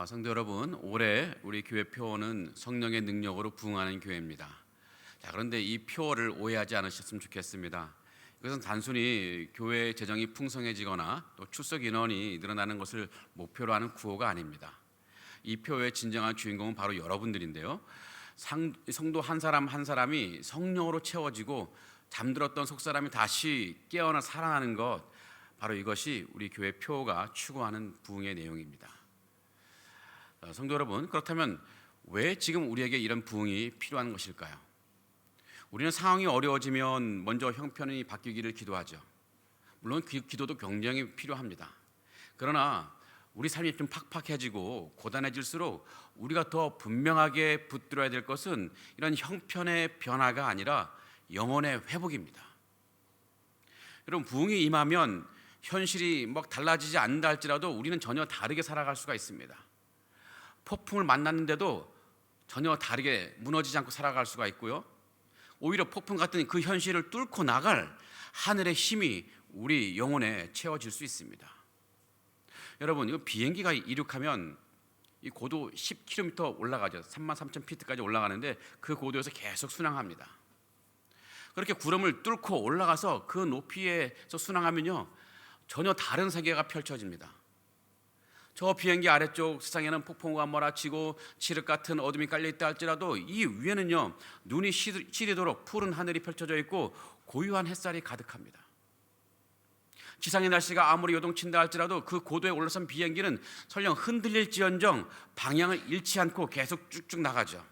성도 여러분, 올해 우리 교회 표어는 성령의 능력으로 부흥하는 교회입니다. 그런데 이 표어를 오해하지 않으셨으면 좋겠습니다. 이것은 단순히 교회 재정이 풍성해지거나 또 출석 인원이 늘어나는 것을 목표로 하는 구호가 아닙니다. 이 표어의 진정한 주인공은 바로 여러분들인데요. 성도 한 사람 한 사람이 성령으로 채워지고 잠들었던 속사람이 다시 깨어나 살아나는 것, 바로 이것이 우리 교회 표어가 추구하는 부흥의 내용입니다. 성도 여러분, 그렇다면 왜 지금 우리에게 이런 부흥이 필요한 것일까요? 우리는 상황이 어려워지면 먼저 형편이 바뀌기를 기도하죠. 물론 기도도 굉장히 필요합니다. 그러나 우리 삶이 좀 팍팍해지고 고단해질수록 우리가 더 분명하게 붙들어야 될 것은 이런 형편의 변화가 아니라 영혼의 회복입니다. 여러분, 부흥이 임하면 현실이 달라지지 않는다 할지라도 우리는 전혀 다르게 살아갈 수가 있습니다. 폭풍을 만났는데도 전혀 다르게 무너지지 않고 살아갈 수가 있고요. 오히려 폭풍 같은 그 현실을 뚫고 나갈 하늘의 힘이 우리 영혼에 채워질 수 있습니다. 여러분, 이거 비행기가 이륙하면 이 고도 10km 올라가죠. 33,000피트까지 올라가는데 그 고도에서 계속 순항합니다. 그렇게 구름을 뚫고 올라가서 그 높이에서 순항하면요, 전혀 다른 세계가 펼쳐집니다. 저 비행기 아래쪽 세상에는 폭풍우가 몰아치고 칠흑 같은 어둠이 깔려있다 할지라도 이 위에는요, 눈이 시리도록 푸른 하늘이 펼쳐져 있고 고요한 햇살이 가득합니다. 지상의 날씨가 아무리 요동친다 할지라도 그 고도에 올라선 비행기는 설령 흔들릴지언정 방향을 잃지 않고 계속 쭉쭉 나가죠.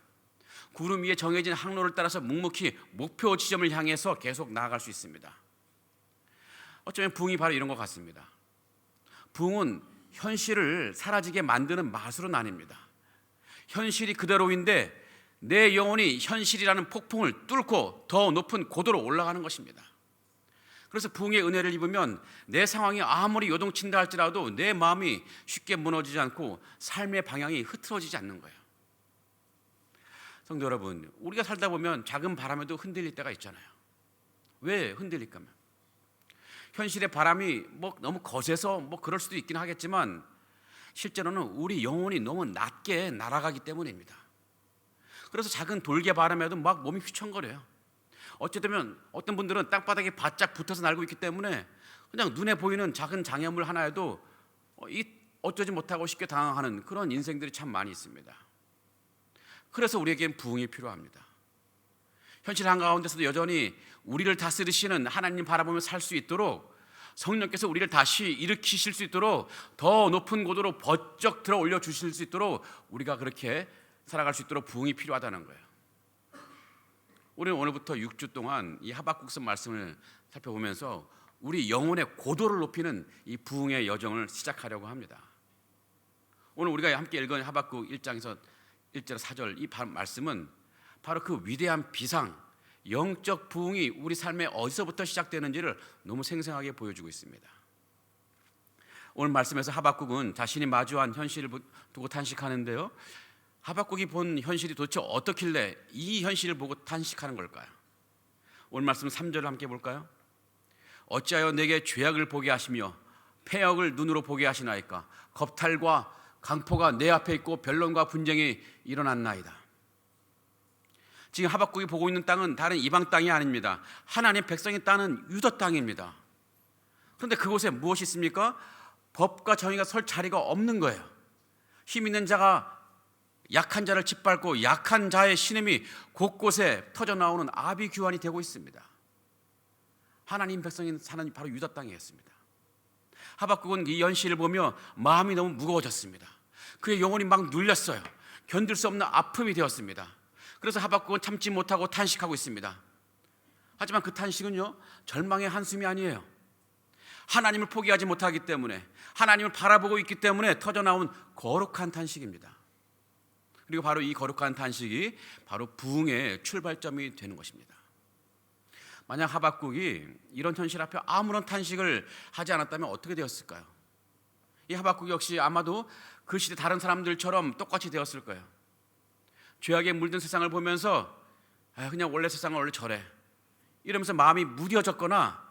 구름 위에 정해진 항로를 따라서 묵묵히 목표 지점을 향해서 계속 나아갈 수 있습니다. 어쩌면 부흥이 바로 이런 것 같습니다. 부흥은 현실을 사라지게 만드는 마술은 아닙니다. 현실이 그대로인데 내 영혼이 현실이라는 폭풍을 뚫고 더 높은 고도로 올라가는 것입니다. 그래서 부흥의 은혜를 입으면 내 상황이 아무리 요동친다 할지라도 내 마음이 쉽게 무너지지 않고 삶의 방향이 흐트러지지 않는 거예요. 성도 여러분, 우리가 살다 보면 작은 바람에도 흔들릴 때가 있잖아요. 왜 흔들릴까 하면 현실의 바람이 너무 거세서 그럴 수도 있긴 하겠지만 실제로는 우리 영혼이 너무 낮게 날아가기 때문입니다. 그래서 작은 돌개 바람에도 몸이 휘청거려요. 어찌되면 어떤 분들은 땅바닥에 바짝 붙어서 날고 있기 때문에 그냥 눈에 보이는 작은 장애물 하나에도 어쩌지 못하고 쉽게 당황하는 그런 인생들이 참 많이 있습니다. 그래서 우리에겐 부흥이 필요합니다. 현실 한가운데서도 여전히 우리를 다스리시는 하나님 바라보며 살 수 있도록 성령께서 우리를 다시 일으키실 수 있도록 더 높은 고도로 번쩍 들어 올려 주실 수 있도록 우리가 그렇게 살아갈 수 있도록 부흥이 필요하다는 거예요. 우리는 오늘부터 6주 동안 이 하박국서 말씀을 살펴보면서 우리 영혼의 고도를 높이는 이 부흥의 여정을 시작하려고 합니다. 오늘 우리가 함께 읽은 하박국 1장에서 1절 4절 이 말씀은 바로 그 위대한 비상, 영적 부흥이 우리 삶에 어디서부터 시작되는지를 너무 생생하게 보여주고 있습니다. 오늘 말씀에서 하박국은 자신이 마주한 현실을 두고 탄식하는데요, 하박국이 본 현실이 도대체 어떻길래 이 현실을 보고 탄식하는 걸까요? 오늘 말씀 3절을 함께 볼까요? 어찌하여 내게 죄악을 보게 하시며 패역을 눈으로 보게 하시나이까? 겁탈과 강포가 내 앞에 있고 변론과 분쟁이 일어났나이다. 지금 하박국이 보고 있는 땅은 다른 이방 땅이 아닙니다. 하나님 백성이 따는 유다 땅입니다. 그런데 그곳에 무엇이 있습니까? 법과 정의가 설 자리가 없는 거예요. 힘 있는 자가 약한 자를 짓밟고 약한 자의 신음이 곳곳에 터져나오는 아비규환이 되고 있습니다. 하나님 백성이 사는 바로 유다 땅이었습니다. 하박국은 이 현실을 보며 마음이 너무 무거워졌습니다. 그의 영혼이 눌렸어요. 견딜 수 없는 아픔이 되었습니다. 그래서 하박국은 참지 못하고 탄식하고 있습니다. 하지만 그 탄식은요, 절망의 한숨이 아니에요. 하나님을 포기하지 못하기 때문에, 하나님을 바라보고 있기 때문에 터져나온 거룩한 탄식입니다. 그리고 바로 이 거룩한 탄식이 바로 부흥의 출발점이 되는 것입니다. 만약 하박국이 이런 현실 앞에 아무런 탄식을 하지 않았다면 어떻게 되었을까요? 이 하박국 역시 아마도 그 시대 다른 사람들처럼 똑같이 되었을 거예요. 죄악에 물든 세상을 보면서 그냥 원래 세상은 원래 저래 이러면서 마음이 무뎌졌거나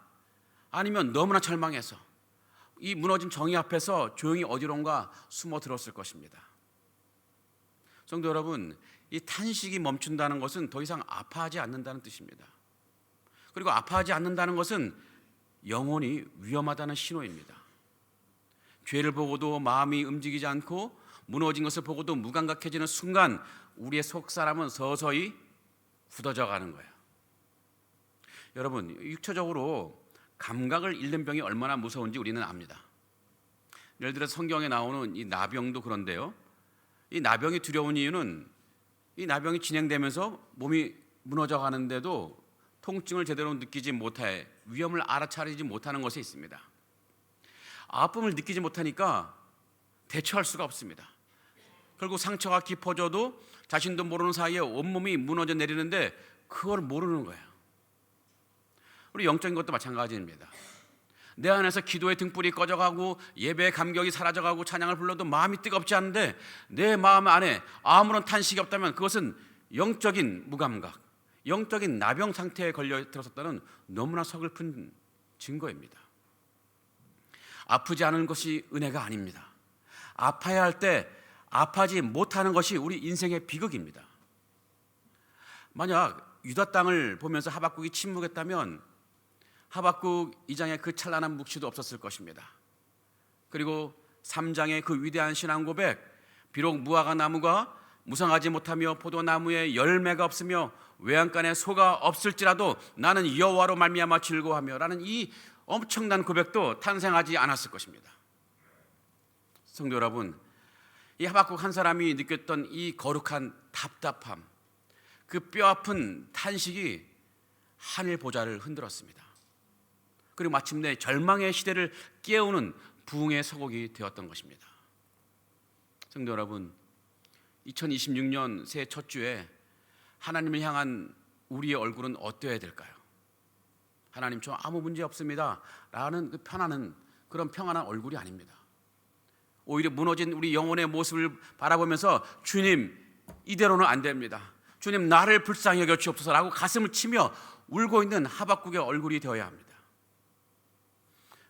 아니면 너무나 절망해서 이 무너진 정의 앞에서 조용히 어디론가 숨어 들었을 것입니다. 성도 여러분, 이 탄식이 멈춘다는 것은 더 이상 아파하지 않는다는 뜻입니다. 그리고 아파하지 않는다는 것은 영혼이 위험하다는 신호입니다. 죄를 보고도 마음이 움직이지 않고 무너진 것을 보고도 무감각해지는 순간 우리의 속사람은 서서히 굳어져 가는 거예요. 여러분, 육체적으로 감각을 잃는 병이 얼마나 무서운지 우리는 압니다. 예를 들어 성경에 나오는 이 나병도 그런데요. 이 나병이 두려운 이유는 이 나병이 진행되면서 몸이 무너져 가는데도 통증을 제대로 느끼지 못해 위험을 알아차리지 못하는 것에 있습니다. 아픔을 느끼지 못하니까 대처할 수가 없습니다. 결국 상처가 깊어져도 자신도 모르는 사이에 온몸이 무너져 내리는데 그걸 모르는 거예요. 우리 영적인 것도 마찬가지입니다. 내 안에서 기도의 등불이 꺼져가고 예배의 감격이 사라져가고 찬양을 불러도 마음이 뜨겁지 않은데 내 마음 안에 아무런 탄식이 없다면 그것은 영적인 무감각, 영적인 나병 상태에 걸려 들어섰다는 너무나 서글픈 증거입니다. 아프지 않은 것이 은혜가 아닙니다. 아파야 할 때 아파하지 못하는 것이 우리 인생의 비극입니다. 만약 유다 땅을 보면서 하박국이 침묵했다면 하박국 2장의 그 찬란한 묵시도 없었을 것입니다. 그리고 3장의 그 위대한 신앙 고백, 비록 무화과 나무가 무성하지 못하며 포도나무에 열매가 없으며 외양간에 소가 없을지라도 나는 여호와로 말미암아 즐거워하며 라는 이 엄청난 고백도 탄생하지 않았을 것입니다. 성도 여러분, 이 하박국 한 사람이 느꼈던 이 거룩한 답답함, 그 뼈아픈 탄식이 하늘 보좌를 흔들었습니다. 그리고 마침내 절망의 시대를 깨우는 부흥의 서곡이 되었던 것입니다. 성도 여러분, 2026년 새해 첫 주에 하나님을 향한 우리의 얼굴은 어떠해야 될까요? 하나님, 저 아무 문제 없습니다 라는 그 편안한 그런 평안한 얼굴이 아닙니다. 오히려 무너진 우리 영혼의 모습을 바라보면서 주님, 이대로는 안 됩니다. 주님, 나를 불쌍히 여겨 주옵소서라고 가슴을 치며 울고 있는 하박국의 얼굴이 되어야 합니다.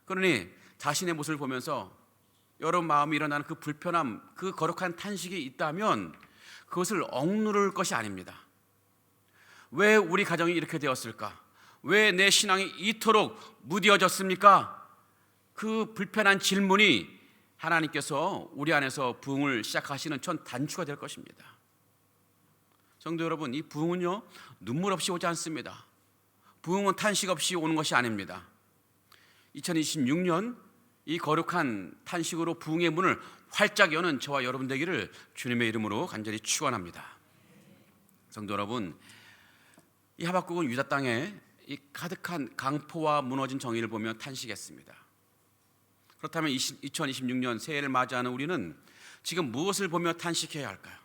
그러니 자신의 모습을 보면서 여러분 마음이 일어나는 그 불편함, 그 거룩한 탄식이 있다면 그것을 억누를 것이 아닙니다. 왜 우리 가정이 이렇게 되었을까? 왜 내 신앙이 이토록 무뎌졌습니까? 그 불편한 질문이 하나님께서 우리 안에서 부흥을 시작하시는 첫 단추가 될 것입니다. 성도 여러분, 이 부흥은요, 눈물 없이 오지 않습니다. 부흥은 탄식 없이 오는 것이 아닙니다. 2026년 이 거룩한 탄식으로 부흥의 문을 활짝 여는 저와 여러분 되기를 주님의 이름으로 간절히 축원합니다. 성도 여러분, 이 하박국은 유다 땅에 이 가득한 강포와 무너진 정의를 보며 탄식했습니다. 그렇다면 2026년 새해를 맞이하는 우리는 지금 무엇을 보며 탄식해야 할까요?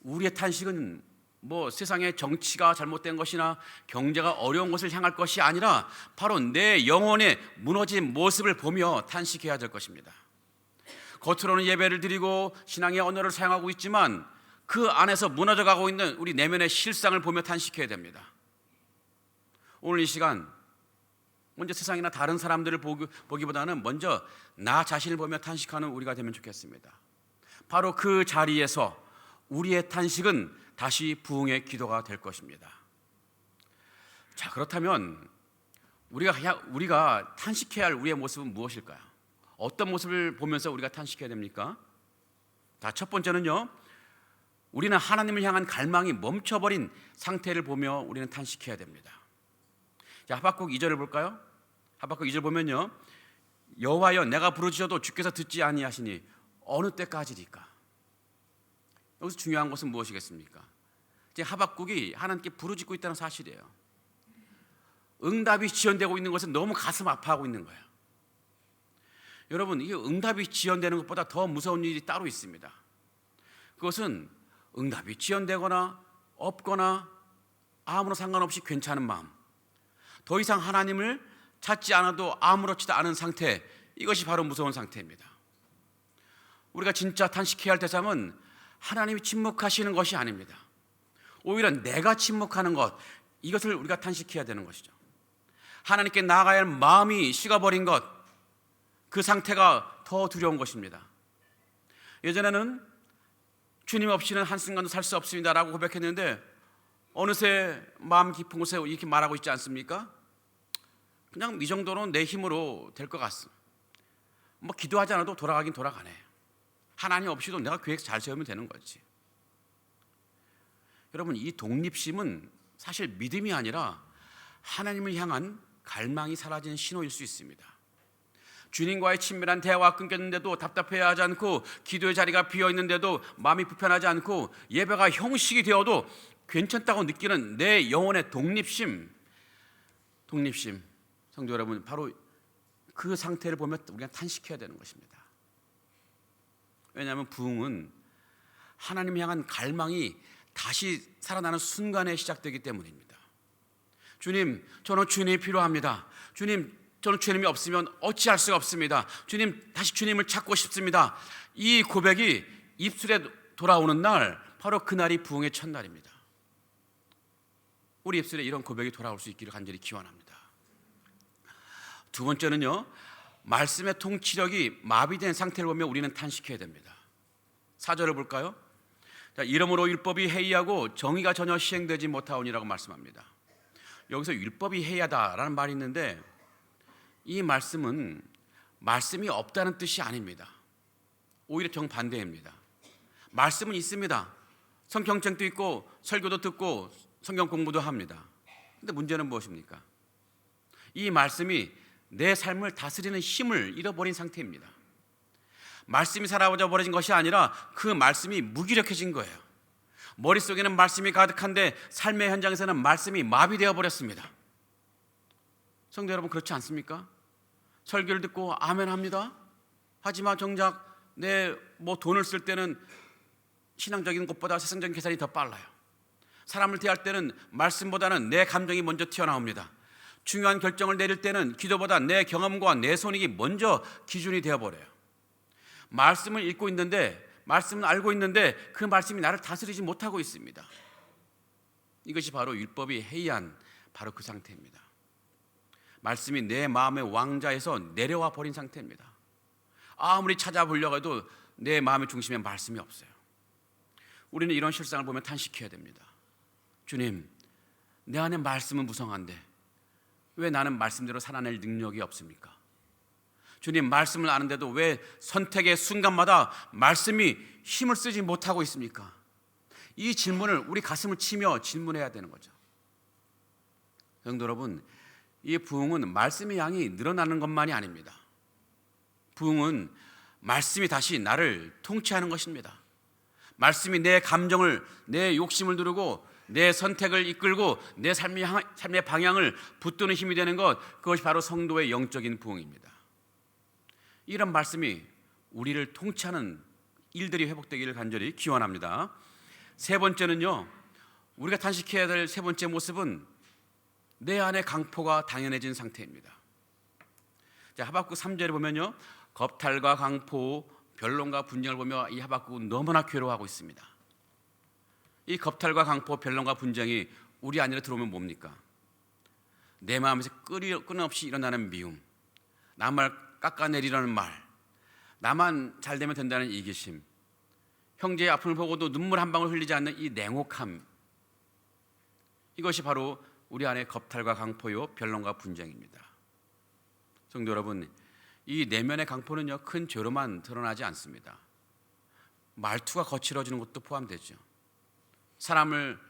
우리의 탄식은 세상의 정치가 잘못된 것이나 경제가 어려운 것을 향할 것이 아니라 바로 내 영혼의 무너진 모습을 보며 탄식해야 될 것입니다. 겉으로는 예배를 드리고 신앙의 언어를 사용하고 있지만 그 안에서 무너져가고 있는 우리 내면의 실상을 보며 탄식해야 됩니다. 오늘 이 시간 먼저 세상이나 다른 사람들을 보기보다는 먼저 나 자신을 보며 탄식하는 우리가 되면 좋겠습니다. 바로 그 자리에서 우리의 탄식은 다시 부흥의 기도가 될 것입니다. 자, 그렇다면 우리가 탄식해야 할 우리의 모습은 무엇일까요? 어떤 모습을 보면서 우리가 탄식해야 됩니까? 자, 첫 번째는요, 우리는 하나님을 향한 갈망이 멈춰버린 상태를 보며 우리는 탄식해야 됩니다. 자, 하박국 2절을 볼까요? 하박국 2절 보면요, 여호와여, 내가 부르짖어도 주께서 듣지 아니하시니 어느 때까지리까? 여기서 중요한 것은 무엇이겠습니까? 이제 하박국이 하나님께 부르짖고 있다는 사실이에요. 응답이 지연되고 있는 것은 너무 가슴 아파하고 있는 거예요. 여러분, 이 응답이 지연되는 것보다 더 무서운 일이 따로 있습니다. 그것은 응답이 지연되거나 없거나 아무런 상관없이 괜찮은 마음, 더 이상 하나님을 찾지 않아도 아무렇지도 않은 상태, 이것이 바로 무서운 상태입니다. 우리가 진짜 탄식해야 할 대상은 하나님이 침묵하시는 것이 아닙니다. 오히려 내가 침묵하는 것, 이것을 우리가 탄식해야 되는 것이죠. 하나님께 나아가야 할 마음이 식어버린 것, 그 상태가 더 두려운 것입니다. 예전에는 주님 없이는 한순간도 살 수 없습니다라고 고백했는데 어느새 마음 깊은 곳에 이렇게 말하고 있지 않습니까? 그냥 이 정도는 내 힘으로 될 것 같습니다. 뭐 기도하지 않아도 돌아가긴 돌아가네. 하나님 없이도 내가 계획 잘 세우면 되는 거지. 여러분, 이 독립심은 사실 믿음이 아니라 하나님을 향한 갈망이 사라지는 신호일 수 있습니다. 주님과의 친밀한 대화가 끊겼는데도 답답해하지 않고, 기도의 자리가 비어있는데도 마음이 불편하지 않고, 예배가 형식이 되어도 괜찮다고 느끼는 내 영혼의 독립심, 성도 여러분, 바로 그 상태를 보면 우리가 탄식해야 되는 것입니다. 왜냐하면 부흥은 하나님 향한 갈망이 다시 살아나는 순간에 시작되기 때문입니다. 주님, 저는 주님이 필요합니다. 주님, 저는 주님이 없으면 어찌할 수가 없습니다. 주님, 다시 주님을 찾고 싶습니다. 이 고백이 입술에 돌아오는 날, 바로 그날이 부흥의 첫날입니다. 우리 입술에 이런 고백이 돌아올 수 있기를 간절히 기원합니다. 두 번째는요, 말씀의 통치력이 마비된 상태를 보면 우리는 탄식해야 됩니다. 4절을 볼까요? 자, 이러므로 율법이 해이하고 정의가 전혀 시행되지 못하오니라고 말씀합니다. 여기서 율법이 해이하다라는 말이 있는데, 이 말씀은 말씀이 없다는 뜻이 아닙니다. 오히려 정반대입니다. 말씀은 있습니다. 성경책도 있고 설교도 듣고 성경 공부도 합니다. 근데 문제는 무엇입니까? 이 말씀이 내 삶을 다스리는 힘을 잃어버린 상태입니다. 말씀이 사라져 버린 것이 아니라 그 말씀이 무기력해진 거예요. 머릿속에는 말씀이 가득한데 삶의 현장에서는 말씀이 마비되어 버렸습니다. 성도 여러분, 그렇지 않습니까? 설교를 듣고 아멘 합니다. 하지만 정작 내 돈을 쓸 때는 신앙적인 것보다 세상적인 계산이 더 빨라요. 사람을 대할 때는 말씀보다는 내 감정이 먼저 튀어나옵니다. 중요한 결정을 내릴 때는 기도보다 내 경험과 내 손익이 먼저 기준이 되어버려요. 말씀을 읽고 있는데, 말씀을 알고 있는데 그 말씀이 나를 다스리지 못하고 있습니다. 이것이 바로 율법이 해이한 바로 그 상태입니다. 말씀이 내 마음의 왕좌에서 내려와 버린 상태입니다. 아무리 찾아보려고 해도 내 마음의 중심에 말씀이 없어요. 우리는 이런 실상을 보면 탄식해야 됩니다. 주님, 내 안에 말씀은 무성한데 왜 나는 말씀대로 살아낼 능력이 없습니까? 주님, 말씀을 아는데도 왜 선택의 순간마다 말씀이 힘을 쓰지 못하고 있습니까? 이 질문을 우리 가슴을 치며 질문해야 되는 거죠. 성도 여러분, 이 부흥은 말씀의 양이 늘어나는 것만이 아닙니다. 부흥은 말씀이 다시 나를 통치하는 것입니다. 말씀이 내 감정을, 내 욕심을 누르고 내 선택을 이끌고 내 삶의 방향을 붙드는 힘이 되는 것, 그것이 바로 성도의 영적인 부흥입니다. 이런 말씀이 우리를 통치하는 일들이 회복되기를 간절히 기원합니다. 세 번째는요, 우리가 탄식해야 될 세 번째 모습은 내 안에 강포가 당연해진 상태입니다. 자, 하박국 3절에 보면요, 겁탈과 강포, 변론과 분쟁을 보며 이 하박국은 너무나 괴로워하고 있습니다. 이 겁탈과 강포, 변론과 분쟁이 우리 안으로 들어오면 뭡니까? 내 마음에서 끊임없이 일어나는 미움, 남을 깎아내리려는 말, 나만 잘 되면 된다는 이기심, 형제의 아픔을 보고도 눈물 한 방울 흘리지 않는 이 냉혹함, 이것이 바로 우리 안에 겁탈과 강포요, 변론과 분쟁입니다. 성도 여러분, 이 내면의 강포는요, 큰 죄로만 드러나지 않습니다. 말투가 거칠어지는 것도 포함되죠. 사람을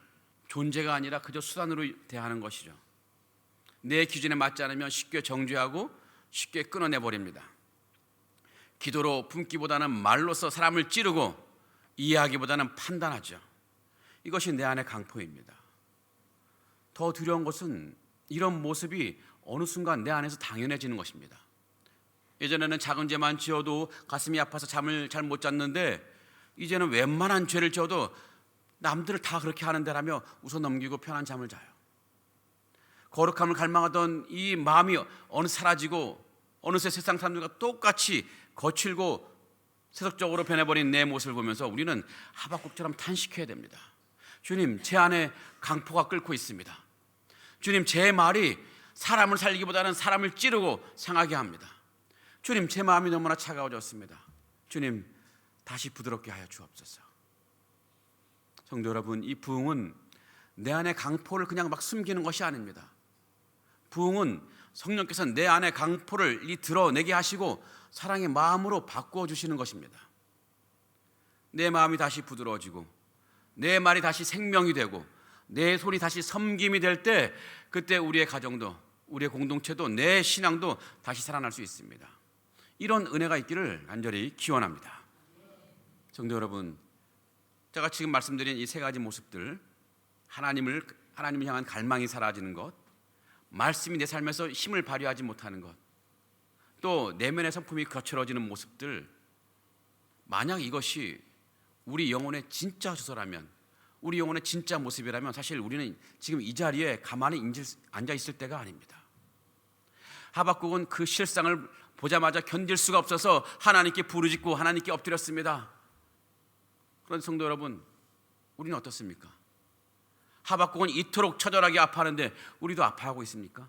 존재가 아니라 그저 수단으로 대하는 것이죠. 내 기준에 맞지 않으면 쉽게 정죄하고 쉽게 끊어내버립니다. 기도로 품기보다는 말로써 사람을 찌르고 이해하기보다는 판단하죠. 이것이 내 안의 강포입니다. 더 두려운 것은 이런 모습이 어느 순간 내 안에서 당연해지는 것입니다. 예전에는 작은 죄만 지어도 가슴이 아파서 잠을 잘 못 잤는데, 이제는 웬만한 죄를 지어도 남들을 다 그렇게 하는데라며 웃어 넘기고 편한 잠을 자요. 거룩함을 갈망하던 이 마음이 어느 사라지고 어느새 세상 사람들과 똑같이 거칠고 세속적으로 변해버린 내 모습을 보면서 우리는 하박국처럼 탄식해야 됩니다. 주님, 제 안에 강포가 끓고 있습니다. 주님, 제 말이 사람을 살리기보다는 사람을 찌르고 상하게 합니다. 주님, 제 마음이 너무나 차가워졌습니다. 주님, 다시 부드럽게 하여 주옵소서. 성도 여러분, 이 부흥은 내 안에 강포를 그냥 막 숨기는 것이 아닙니다. 부흥은 성령께서 내 안에 강포를 드러내게 하시고 사랑의 마음으로 바꾸어 주시는 것입니다. 내 마음이 다시 부드러워지고 내 말이 다시 생명이 되고 내 손이 다시 섬김이 될 때, 그때 우리의 가정도, 우리의 공동체도, 내 신앙도 다시 살아날 수 있습니다. 이런 은혜가 있기를 간절히 기원합니다. 성도 여러분, 제가 지금 말씀드린 이 세 가지 모습들, 하나님을 향한 갈망이 사라지는 것, 말씀이 내 삶에서 힘을 발휘하지 못하는 것, 또 내면의 성품이 거칠어지는 모습들, 만약 이것이 우리 영혼의 진짜 주소라면, 우리 영혼의 진짜 모습이라면 사실 우리는 지금 이 자리에 가만히 앉아 있을 때가 아닙니다. 하박국은 그 실상을 보자마자 견딜 수가 없어서 하나님께 부르짖고 하나님께 엎드렸습니다. 그런데 성도 여러분, 우리는 어떻습니까? 하박국은 이토록 처절하게 아파하는데 우리도 아파하고 있습니까?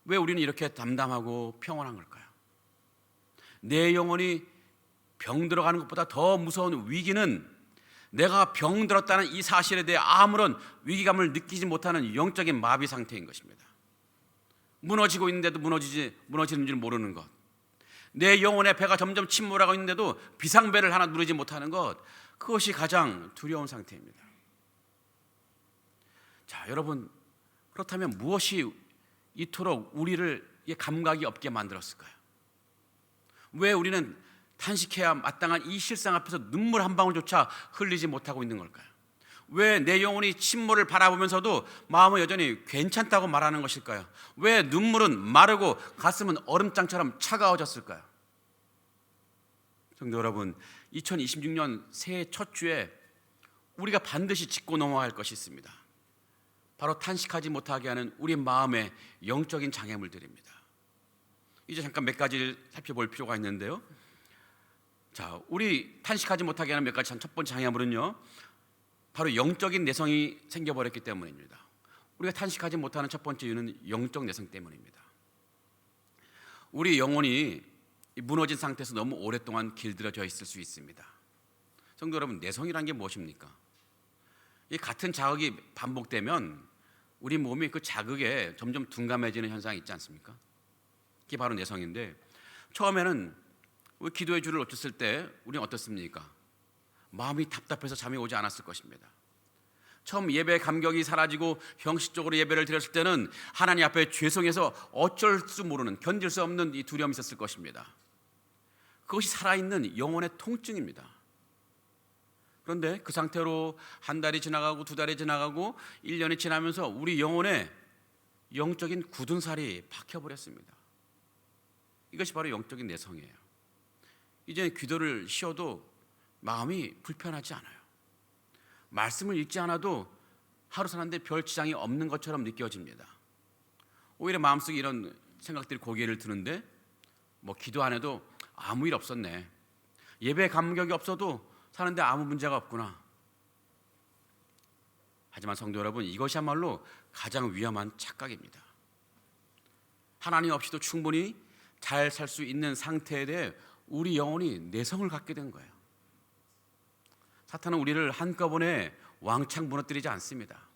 왜 우리는 이렇게 담담하고 평온한 걸까요? 내 영혼이 병 들어가는 것보다 더 무서운 위기는 내가 병 들었다는 이 사실에 대해 아무런 위기감을 느끼지 못하는 영적인 마비 상태인 것입니다. 무너지고 있는데도 무너지는 줄 모르는 것, 내 영혼의 배가 점점 침몰하고 있는데도 비상벨을 하나 누르지 못하는 것, 그것이 가장 두려운 상태입니다. 자, 여러분, 그렇다면 무엇이 이토록 우리를 감각이 없게 만들었을까요? 왜 우리는 탄식해야 마땅한 이 실상 앞에서 눈물 한 방울조차 흘리지 못하고 있는 걸까요? 왜 내 영혼이 침몰을 바라보면서도 마음은 여전히 괜찮다고 말하는 것일까요? 왜 눈물은 마르고 가슴은 얼음장처럼 차가워졌을까요? 성도 여러분, 2026년 새해 첫 주에 우리가 반드시 짚고 넘어갈 것이 있습니다. 바로 탄식하지 못하게 하는 우리 마음의 영적인 장애물들입니다. 이제 잠깐 몇 가지를 살펴볼 필요가 있는데요. 자, 우리 탄식하지 못하게 하는 몇 가지 첫 번째 장애물은요, 바로 영적인 내성이 생겨버렸기 때문입니다. 우리가 탄식하지 못하는 첫 번째 이유는 영적 내성 때문입니다. 우리 영혼이 무너진 상태에서 너무 오랫동안 길들여져 있을 수 있습니다. 성도 여러분, 내성이란 게 무엇입니까? 이 같은 자극이 반복되면 우리 몸이 그 자극에 점점 둔감해지는 현상이 있지 않습니까? 그게 바로 내성인데, 처음에는 우리 기도의 줄을 놓쳤을 때 우리는 어떻습니까? 마음이 답답해서 잠이 오지 않았을 것입니다. 처음 예배 감격이 사라지고 형식적으로 예배를 드렸을 때는 하나님 앞에 죄송해서 어쩔 수 모르는, 견딜 수 없는 이 두려움이 있었을 것입니다. 그것이 살아있는 영혼의 통증입니다. 그런데 그 상태로 한 달이 지나가고 두 달이 지나가고 1년이 지나면서 우리 영혼에 영적인 굳은 살이 박혀버렸습니다. 이것이 바로 영적인 내성이에요. 이제 기도를 쉬어도 마음이 불편하지 않아요. 말씀을 읽지 않아도 하루 사는데 별 지장이 없는 것처럼 느껴집니다. 오히려 마음속에 이런 생각들이 고개를 드는데, 기도 안 해도 아무 일 없었네, 예배 감격이 없어도 사는데 아무 문제가 없구나. 하지만 성도 여러분, 이것이야말로 가장 위험한 착각입니다. 하나님 없이도 충분히 잘 살 수 있는 상태에 대해 우리 영혼이 내성을 갖게 된 거예요. 사탄은 우리를 한꺼번에 왕창 무너뜨리지 않습니다.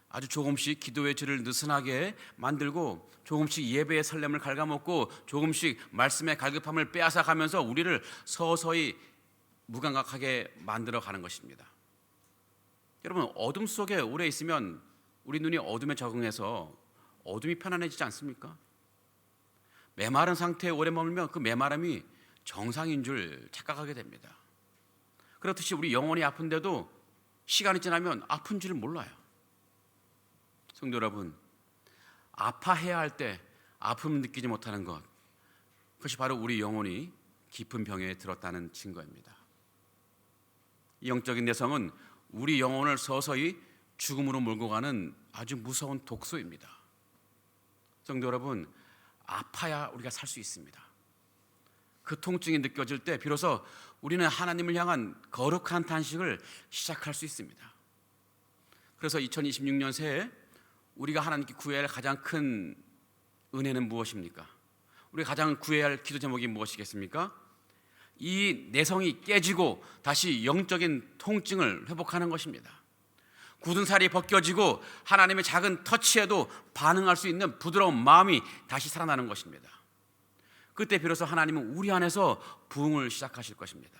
아주 조금씩 기도의 질을 느슨하게 만들고, 조금씩 예배의 설렘을 갉아먹고, 조금씩 말씀의 갈급함을 빼앗아가면서 우리를 서서히 무감각하게 만들어가는 것입니다. 여러분, 어둠 속에 오래 있으면 우리 눈이 어둠에 적응해서 어둠이 편안해지지 않습니까? 메마른 상태에 오래 머물면 그 메마름이 정상인 줄 착각하게 됩니다. 그렇듯이 우리 영혼이 아픈데도 시간이 지나면 아픈 줄을 몰라요. 성도 여러분, 아파해야 할 때 아픔을 느끼지 못하는 것, 그것이 바로 우리 영혼이 깊은 병에 들었다는 증거입니다. 이 영적인 내성은 우리 영혼을 서서히 죽음으로 몰고 가는 아주 무서운 독소입니다. 성도 여러분, 아파야 우리가 살 수 있습니다. 그 통증이 느껴질 때 비로소 우리는 하나님을 향한 거룩한 탄식을 시작할 수 있습니다. 그래서 2026년 새해 우리가 하나님께 구해야 할 가장 큰 은혜는 무엇입니까? 우리가 가장 구해야 할 기도 제목이 무엇이겠습니까? 이 내성이 깨지고 다시 영적인 통증을 회복하는 것입니다. 굳은 살이 벗겨지고 하나님의 작은 터치에도 반응할 수 있는 부드러운 마음이 다시 살아나는 것입니다. 그때 비로소 하나님은 우리 안에서 부흥을 시작하실 것입니다.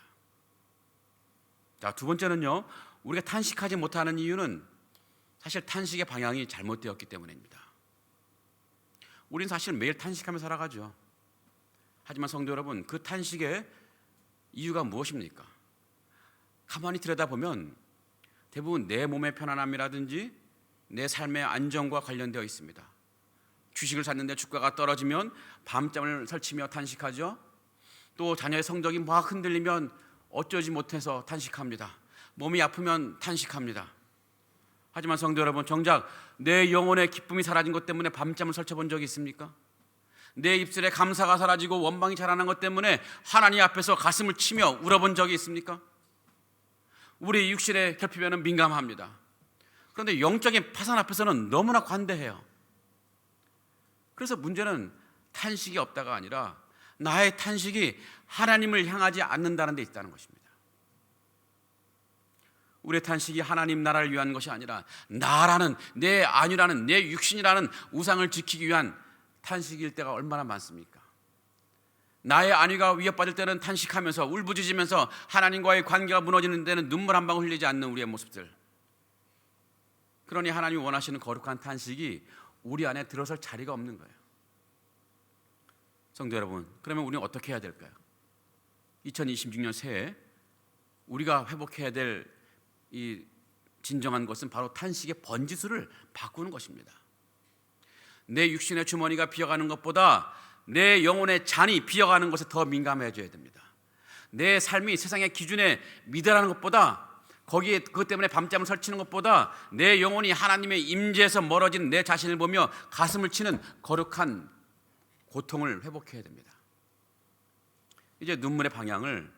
자, 두 번째는요, 우리가 탄식하지 못하는 이유는 사실 탄식의 방향이 잘못되었기 때문입니다. 우리는 사실 매일 탄식하며 살아가죠. 하지만 성도 여러분, 그 탄식의 이유가 무엇입니까? 가만히 들여다보면 대부분 내 몸의 편안함이라든지 내 삶의 안정과 관련되어 있습니다. 주식을 샀는데 주가가 떨어지면 밤잠을 설치며 탄식하죠. 또 자녀의 성적이 막 흔들리면 어쩌지 못해서 탄식합니다. 몸이 아프면 탄식합니다. 하지만 성도 여러분, 정작 내 영혼의 기쁨이 사라진 것 때문에 밤잠을 설쳐본 적이 있습니까? 내 입술에 감사가 사라지고 원망이 자라난 것 때문에 하나님 앞에서 가슴을 치며 울어본 적이 있습니까? 우리 육신의 결핍에는 민감합니다. 그런데 영적인 파산 앞에서는 너무나 관대해요. 그래서 문제는 탄식이 없다가 아니라 나의 탄식이 하나님을 향하지 않는다는 데 있다는 것입니다. 우리의 탄식이 하나님 나라를 위한 것이 아니라 나라는, 내 안위라는, 내 육신이라는 우상을 지키기 위한 탄식일 때가 얼마나 많습니까? 나의 안위가 위협받을 때는 탄식하면서 울부짖으면서 하나님과의 관계가 무너지는 데는 눈물 한 방울 흘리지 않는 우리의 모습들. 그러니 하나님이 원하시는 거룩한 탄식이 우리 안에 들어설 자리가 없는 거예요. 성도 여러분, 그러면 우리는 어떻게 해야 될까요? 2026년 새해 우리가 회복해야 될 이 진정한 것은 바로 탄식의 번지수를 바꾸는 것입니다. 내 육신의 주머니가 비어가는 것보다 내 영혼의 잔이 비어가는 것에 더 민감해져야 됩니다. 내 삶이 세상의 기준에 미달하는 것보다, 거기에 그것 때문에 밤잠을 설치는 것보다 내 영혼이 하나님의 임재에서 멀어진 내 자신을 보며 가슴을 치는 거룩한 고통을 회복해야 됩니다. 이제 눈물의 방향을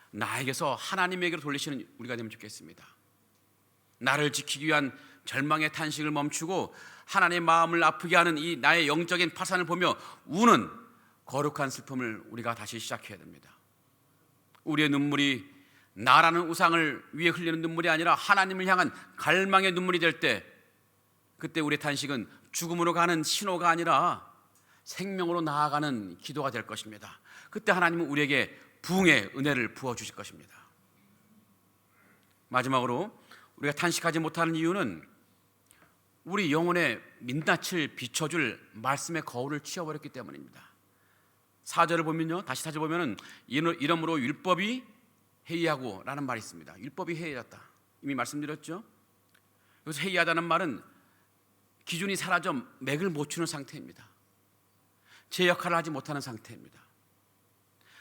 나에게서 하나님에게로 돌리시는 우리가 되면 좋겠습니다. 나를 지키기 위한 절망의 탄식을 멈추고 하나님의 마음을 아프게 하는 이 나의 영적인 파산을 보며 우는 거룩한 슬픔을 우리가 다시 시작해야 됩니다. 우리의 눈물이 나라는 우상을 위해 흘리는 눈물이 아니라 하나님을 향한 갈망의 눈물이 될 때, 그때 우리의 탄식은 죽음으로 가는 신호가 아니라 생명으로 나아가는 기도가 될 것입니다. 그때 하나님은 우리에게 부흥의 은혜를 부어주실 것입니다. 마지막으로 우리가 탄식하지 못하는 이유는 우리 영혼의 민낯을 비춰줄 말씀의 거울을 치워버렸기 때문입니다. 4절을 보면요, 다시 4절 보면은 이러므로 율법이 해이하고 라는 말이 있습니다. 율법이 해이하다, 이미 말씀드렸죠. 여기서 해이하다는 말은 기준이 사라져 맥을 못 추는 상태입니다. 제 역할을 하지 못하는 상태입니다.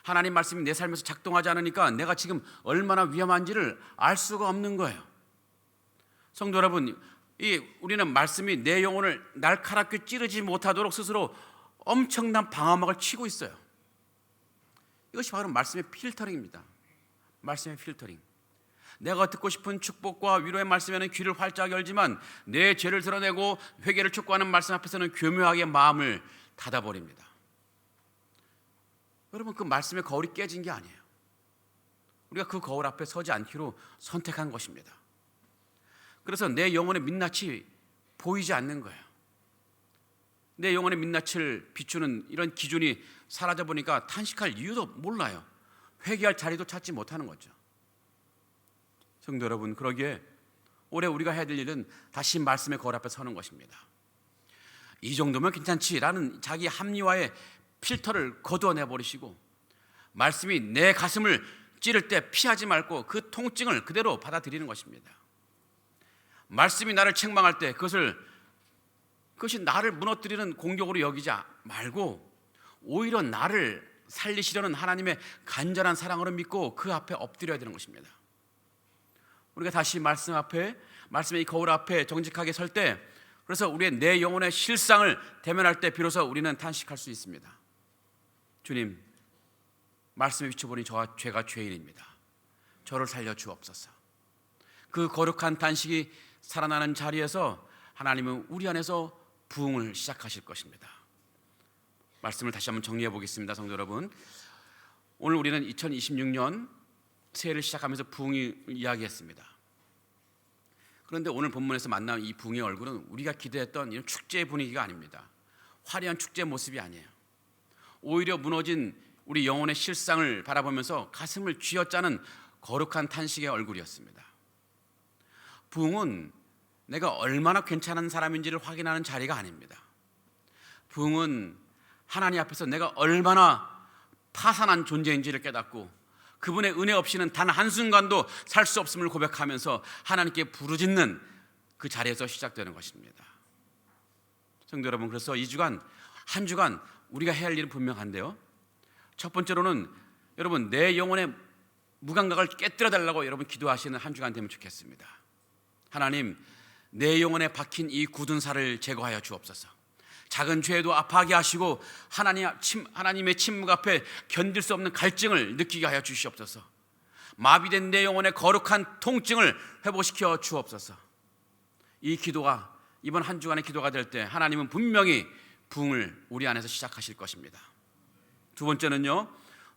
하나님 말씀이 내 삶에서 작동하지 않으니까 내가 지금 얼마나 위험한지를 알 수가 없는 거예요. 성도 여러분, 우리는 말씀이 내 영혼을 날카롭게 찌르지 못하도록 스스로 엄청난 방어막을 치고 있어요. 이것이 바로 말씀의 필터링입니다. 말씀의 필터링. 내가 듣고 싶은 축복과 위로의 말씀에는 귀를 활짝 열지만 내 죄를 드러내고 회개를 촉구하는 말씀 앞에서는 교묘하게 마음을 닫아버립니다. 여러분, 그 말씀의 거울이 깨진 게 아니에요. 우리가 그 거울 앞에 서지 않기로 선택한 것입니다. 그래서 내 영혼의 민낯이 보이지 않는 거예요. 내 영혼의 민낯을 비추는 이런 기준이 사라져 보니까 탄식할 이유도 몰라요. 회개할 자리도 찾지 못하는 거죠. 성도 여러분, 그러기에 올해 우리가 해야 될 일은 다시 말씀의 거울 앞에 서는 것입니다. 이 정도면 괜찮지라는 자기 합리화의 필터를 거두어내버리시고 말씀이 내 가슴을 찌를 때 피하지 말고 그 통증을 그대로 받아들이는 것입니다. 말씀이 나를 책망할 때 그것이 나를 무너뜨리는 공격으로 여기지 말고 오히려 나를 살리시려는 하나님의 간절한 사랑으로 믿고 그 앞에 엎드려야 되는 것입니다. 우리가 다시 말씀의 이 거울 앞에 정직하게 설 때, 그래서 우리의 내 영혼의 실상을 대면할 때 비로소 우리는 탄식할 수 있습니다. 주님, 말씀에 비춰보니 제가 죄인입니다. 저를 살려 주옵소서. 그 거룩한 탄식이 살아나는 자리에서 하나님은 우리 안에서 부흥을 시작하실 것입니다. 말씀을 다시 한번 정리해 보겠습니다. 성도 여러분, 오늘 우리는 2026년 새해를 시작하면서 부흥을 이야기했습니다. 그런데 오늘 본문에서 만난 이 부흥의 얼굴은 우리가 기대했던 이런 축제의 분위기가 아닙니다. 화려한 축제 모습이 아니에요. 오히려 무너진 우리 영혼의 실상을 바라보면서 가슴을 쥐어짜는 거룩한 탄식의 얼굴이었습니다. 부흥은 내가 얼마나 괜찮은 사람인지를 확인하는 자리가 아닙니다. 부흥은 하나님 앞에서 내가 얼마나 파산한 존재인지를 깨닫고 그분의 은혜 없이는 단 한순간도 살 수 없음을 고백하면서 하나님께 부르짖는 그 자리에서 시작되는 것입니다. 성도 여러분, 그래서 한 주간 우리가 해야 할 일은 분명한데요, 첫 번째로는 여러분 내 영혼의 무감각을 깨뜨려 달라고 여러분 기도하시는 한 주간 되면 좋겠습니다. 하나님, 내 영혼에 박힌 이 굳은 살을 제거하여 주옵소서. 작은 죄도 아파하게 하시고 하나님의 침묵 앞에 견딜 수 없는 갈증을 느끼게 하여 주시옵소서. 마비된 내 영혼의 거룩한 통증을 회복시켜 주옵소서. 이 기도가 이번 한 주간의 기도가 될 때 하나님은 분명히 부흥을 우리 안에서 시작하실 것입니다. 두 번째는요,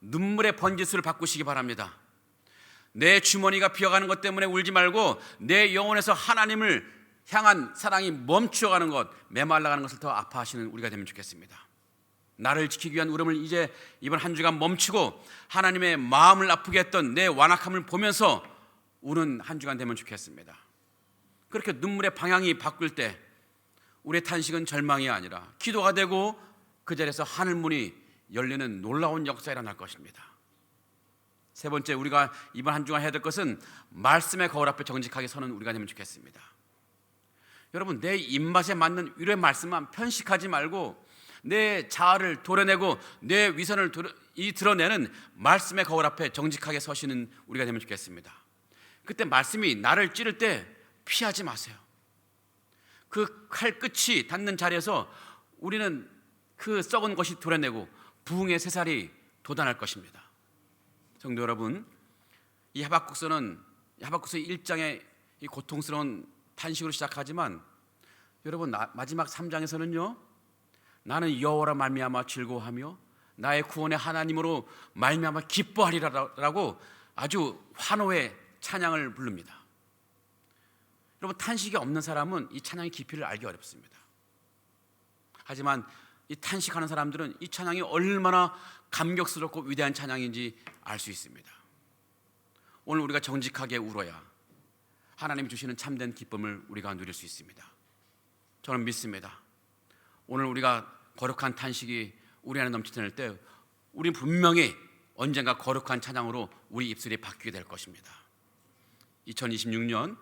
눈물의 번지수를 바꾸시기 바랍니다. 내 주머니가 비어가는 것 때문에 울지 말고 내 영혼에서 하나님을 향한 사랑이 멈추어가는 것, 메말라가는 것을 더 아파하시는 우리가 되면 좋겠습니다. 나를 지키기 위한 울음을 이제 이번 한 주간 멈추고 하나님의 마음을 아프게 했던 내 완악함을 보면서 우는 한 주간 되면 좋겠습니다. 그렇게 눈물의 방향이 바뀔 때 우리의 탄식은 절망이 아니라 기도가 되고 그 자리에서 하늘문이 열리는 놀라운 역사가 일어날 것입니다. 세 번째, 우리가 이번 한 주간 해야 될 것은 말씀의 거울 앞에 정직하게 서는 우리가 되면 좋겠습니다. 여러분, 내 입맛에 맞는 위로의 말씀만 편식하지 말고 내 자아를 도려내고 내 위선을 드러내는 말씀의 거울 앞에 정직하게 서시는 우리가 되면 좋겠습니다. 그때 말씀이 나를 찌를 때 피하지 마세요. 그 칼 끝이 닿는 자리에서 우리는 그 썩은 것이 도려내고 부흥의 새살이 돋아날 것입니다. 성도 여러분, 이 하박국서는 하박국서 1장의 이 고통스러운 탄식으로 시작하지만 여러분 마지막 3장에서는요, 나는 여호와로 말미암아 즐거워하며 나의 구원의 하나님으로 말미암아 기뻐하리라라고 아주 환호의 찬양을 부릅니다. 여러분, 탄식이 없는 사람은 이 찬양의 깊이를 알기 어렵습니다. 하지만 이 탄식하는 사람들은 이 찬양이 얼마나 감격스럽고 위대한 찬양인지 알 수 있습니다. 오늘 우리가 정직하게 울어야 하나님이 주시는 참된 기쁨을 우리가 누릴 수 있습니다. 저는 믿습니다. 오늘 우리가 거룩한 탄식이 우리 안에 넘쳐날 때 우리는 분명히 언젠가 거룩한 찬양으로 우리 입술이 바뀌게 될 것입니다. 2026년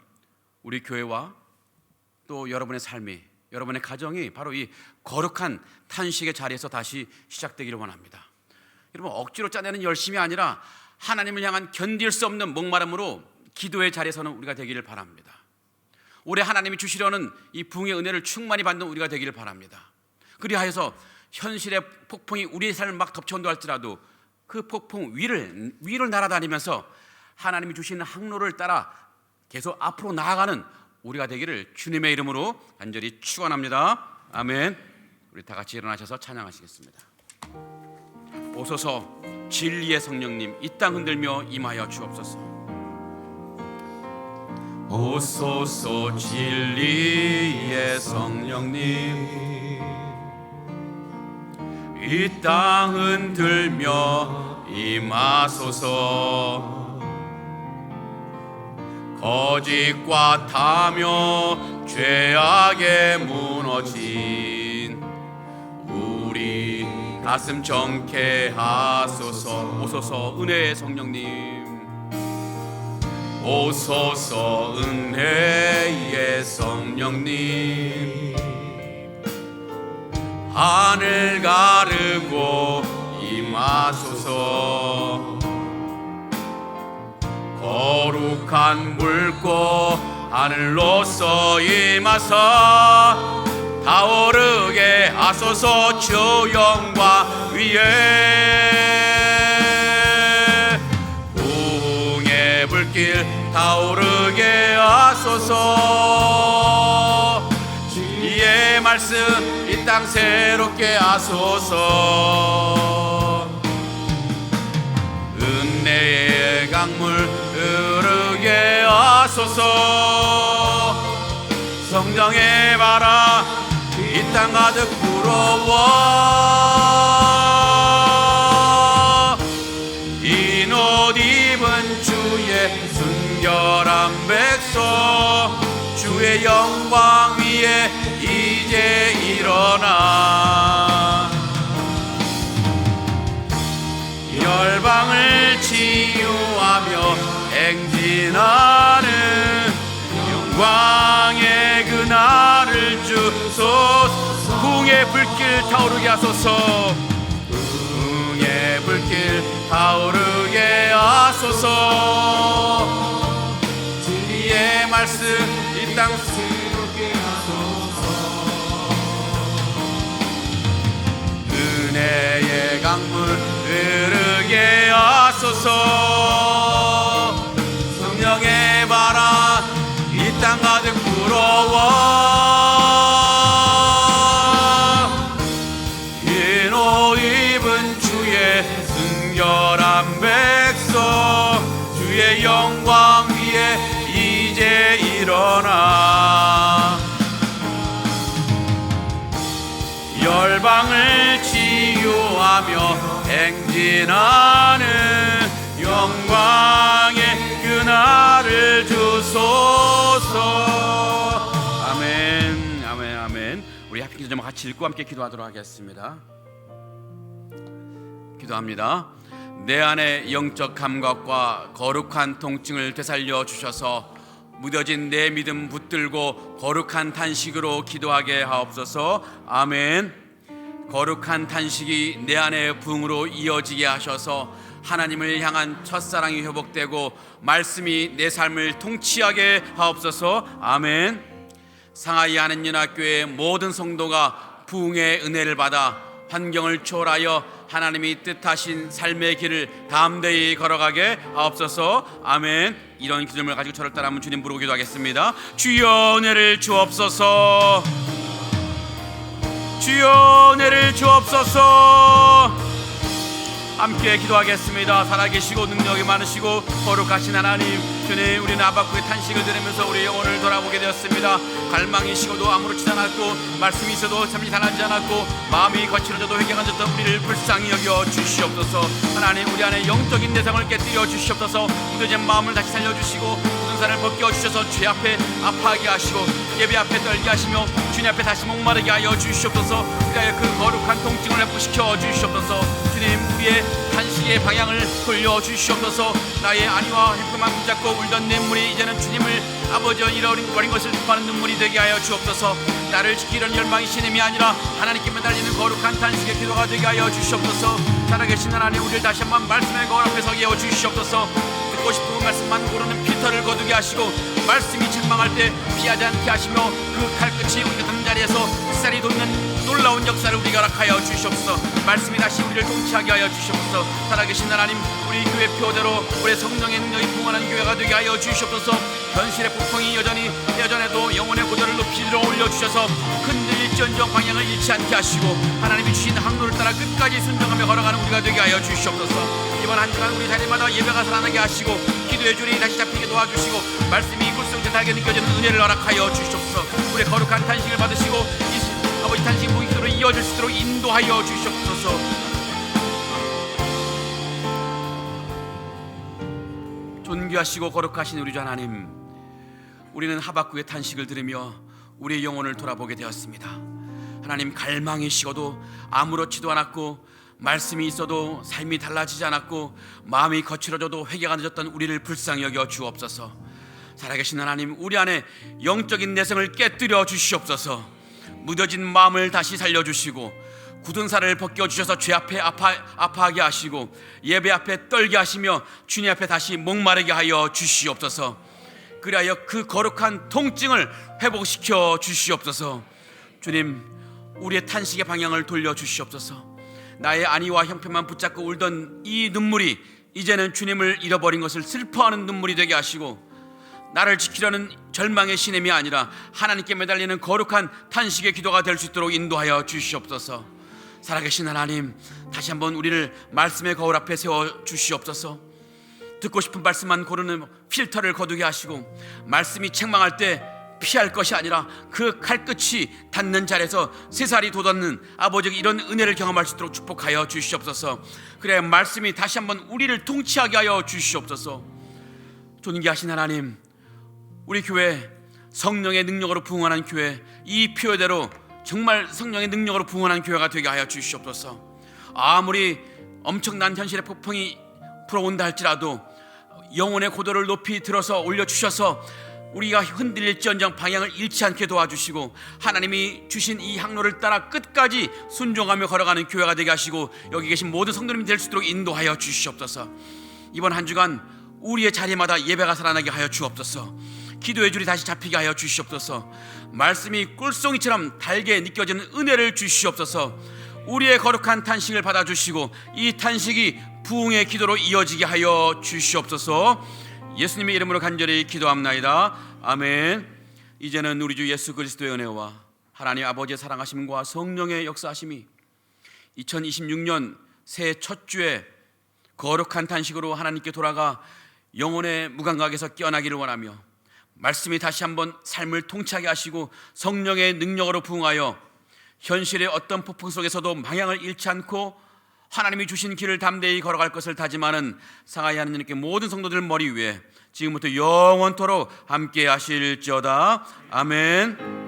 우리 교회와 또 여러분의 삶이, 여러분의 가정이 바로 이 거룩한 탄식의 자리에서 다시 시작되기를 원합니다. 여러분, 억지로 짜내는 열심이 아니라 하나님을 향한 견딜 수 없는 목마름으로 기도의 자리에서는 우리가 되기를 바랍니다. 올해 하나님이 주시려는 이 부흥의 은혜를 충만히 받는 우리가 되기를 바랍니다. 그리하여서 현실의 폭풍이 우리의 삶을 막 덮쳐온다 할지라도 그 폭풍 위를 날아다니면서 하나님이 주시는 항로를 따라 계속 앞으로 나아가는 우리가 되기를 주님의 이름으로 간절히 축원합니다. 아멘. 우리 다 같이 일어나셔서 찬양하시겠습니다. 오소서 진리의 성령님, 이 땅 흔들며 임하여 주옵소서. 오소서 진리의 성령님, 이 땅 흔들며 임하소서. 거짓과 타며 죄악에 무너진 우리 가슴 정케하소서. 오소서 은혜의 성령님, 오소서 은혜의 성령님, 하늘 가르고 임하소서. 거룩한 물고 하늘로서 임하사 타오르게 하소서. 주 영광 위에 부흥의 불길 타오르게 하소서. 이의 말씀 이 땅 새롭게 하소서. 은혜의 강물 흐르게 하소서. 성령의 바람 이 땅 가득 불어와 흰 옷 입은 주의 순결한 백성 주의 영광 위에 이제 일어나 열방을 치유하며 행진하는 영광의 그날을 주소서. 부흥의 불길 타오르게 하소서. 부흥의 불길 타오르게 하소서. 진리의 말씀 이 땅 새롭게 하소서. 은혜의 강물 흐르게 하소서. 성령의 바람 이 땅 가득 불어와 흰 옷 입은 주의 순결한 백성 주의 영광 위에 이제 일어나 열방을 치유하며 행진하는 영광의 그날을 주소서. 아멘, 아멘, 아멘. 우리 합기 기도 좀 같이 읽고 함께 기도하도록 하겠습니다. 기도합니다. 내 안에 영적 감각과 거룩한 통증을 되살려 주셔서 무뎌진 내 믿음 붙들고 거룩한 탄식으로 기도하게 하옵소서. 아멘. 거룩한 탄식이 내 안의 부흥으로 이어지게 하셔서 하나님을 향한 첫사랑이 회복되고 말씀이 내 삶을 통치하게 하옵소서. 아멘. 상하이 한인연합교회 모든 성도가 부흥의 은혜를 받아 환경을 초월하여 하나님이 뜻하신 삶의 길을 담대히 걸어가게 하옵소서. 아멘. 이런 기도를 가지고 저를 따라 한번 주님 부르고 기도하겠습니다. 주여 은혜를 주옵소서. 주여 은혜를 주옵소서. 함께 기도하겠습니다. 살아계시고 능력이 많으시고 거룩하신 하나님, 주님, 우리는 하박국의 탄식을 들으면서 우리 영혼을 돌아보게 되었습니다. 갈망이시고도 아무렇지도 않았고 말씀이 있어도 잠시 달하지 않았고 마음이 거칠어져도 회개가 졌던 우리를 불쌍히 여겨 주시옵소서. 하나님, 우리 안에 영적인 내상을 깨뜨려 주시옵소서. 무뎌진 마음을 다시 살려주시고 굳은 살을 벗겨주셔서 죄 앞에 아파하게 하시고 예배 앞에 떨게 하시며 주님 앞에 다시 목마르게 하여 주시옵소서. 우리의 그 거룩한 통증을 회복시켜 주시옵소서. 주님, 우리의 탄식의 방향을 돌려 주시옵소서. 나의 안위와 흉큼만 붙잡고 울던 눈물이 이제는 주님을 아버지와 잃어버린 것을 덮하는 눈물이 되게 하여 주옵소서. 나를 지키려는 열망이신 힘이 아니라 하나님께 매달리는 거룩한 탄식의 기도가 되게 하여 주시옵소서. 살아계신 하나님, 우리를 다시 한번 말씀의 거울 앞에 서게 하여 주시옵소서. 듣고 싶은 말씀만 고르는 피터를 거두게 하시고 말씀이 책망할 때 피하지 않게 하시며 그 칼끝이 우리 같은 자리에서 햇살이 돋는 놀라운 역사를 우리가 허락하여 주시옵소서. 말씀이 다시 우리를 통치하게 하여 주시옵소서. 살아계신 하나님, 우리 교회 표대로 우리 성령의 능력이 풍만한 교회가 되게 하여 주시옵소서. 현실의 폭풍이 여전해도 영혼의 고도를 높이 들어 올려주셔서 흔들릴지언정 방향을 잃지 않게 하시고 하나님이 주신 항로를 따라 끝까지 순종하며 걸어가는 우리가 되게 하여 주시옵소서. 이번 한 주간 우리 자리마다 예배가 살아나게 하시고 기도의 줄이 다시 잡히게 도와주시고 말씀이 굴성듯하게 느껴지는 은혜를 허락하여 주시옵소서. 우리의 거룩한 탄식을 받으시고 아버지 탄식 무기로 이어질 수 있도록 인도하여 주시옵소서. 존귀하시고 거룩하신 우리 주 하나님, 우리는 하박국의 탄식을 들으며 우리의 영혼을 돌아보게 되었습니다. 하나님, 갈망이시고도 아무렇지도 않았고 말씀이 있어도 삶이 달라지지 않았고 마음이 거칠어져도 회개가 늦었던 우리를 불쌍히 여겨 주옵소서. 살아계신 하나님, 우리 안에 영적인 내성을 깨뜨려 주시옵소서. 무뎌진 마음을 다시 살려주시고 굳은 살을 벗겨주셔서 죄 앞에 아파하게 하시고 예배 앞에 떨게 하시며 주님 앞에 다시 목마르게 하여 주시옵소서. 그리하여 그 거룩한 통증을 회복시켜 주시옵소서. 주님, 우리의 탄식의 방향을 돌려 주시옵소서. 나의 안위와 형편만 붙잡고 울던 이 눈물이 이제는 주님을 잃어버린 것을 슬퍼하는 눈물이 되게 하시고 나를 지키려는 절망의 신임이 아니라 하나님께 매달리는 거룩한 탄식의 기도가 될 수 있도록 인도하여 주시옵소서. 살아계신 하나님, 다시 한번 우리를 말씀의 거울 앞에 세워 주시옵소서. 듣고 싶은 말씀만 고르는 필터를 거두게 하시고, 말씀이 책망할 때 피할 것이 아니라 그 칼끝이 닿는 자리에서 새살이 돋았는 아버지의 이런 은혜를 경험할 수 있도록 축복하여 주시옵소서. 그래 말씀이 다시 한번 우리를 통치하게 하여 주시옵소서. 존귀하신 하나님, 우리 교회 성령의 능력으로 부흥하는 교회, 이 표현대로 정말 성령의 능력으로 부흥하는 교회가 되게 하여 주시옵소서. 아무리 엄청난 현실의 폭풍이 불어온다 할지라도 영혼의 고도를 높이 들어서 올려주셔서 우리가 흔들릴지언정 방향을 잃지 않게 도와주시고, 하나님이 주신 이 항로를 따라 끝까지 순종하며 걸어가는 교회가 되게 하시고, 여기 계신 모든 성도님이 될 수 있도록 인도하여 주시옵소서. 이번 한 주간 우리의 자리마다 예배가 살아나게 하여 주옵소서. 기도의 줄이 다시 잡히게 하여 주시옵소서. 말씀이 꿀송이처럼 달게 느껴지는 은혜를 주시옵소서. 우리의 거룩한 탄식을 받아주시고 이 탄식이 부흥의 기도로 이어지게 하여 주시옵소서. 예수님의 이름으로 간절히 기도합나이다. 아멘. 이제는 우리 주 예수 그리스도의 은혜와 하나님 아버지의 사랑하심과 성령의 역사하심이 2026년 새해 첫 주에 거룩한 탄식으로 하나님께 돌아가 영혼의 무감각에서 깨어나기를 원하며, 말씀이 다시 한번 삶을 통치하게 하시고 성령의 능력으로 부흥하여 현실의 어떤 폭풍 속에서도 방향을 잃지 않고 하나님이 주신 길을 담대히 걸어갈 것을 다짐하는 상하이 하느님께 모든 성도들 머리 위에 지금부터 영원토록 함께 하실지어다. 아멘.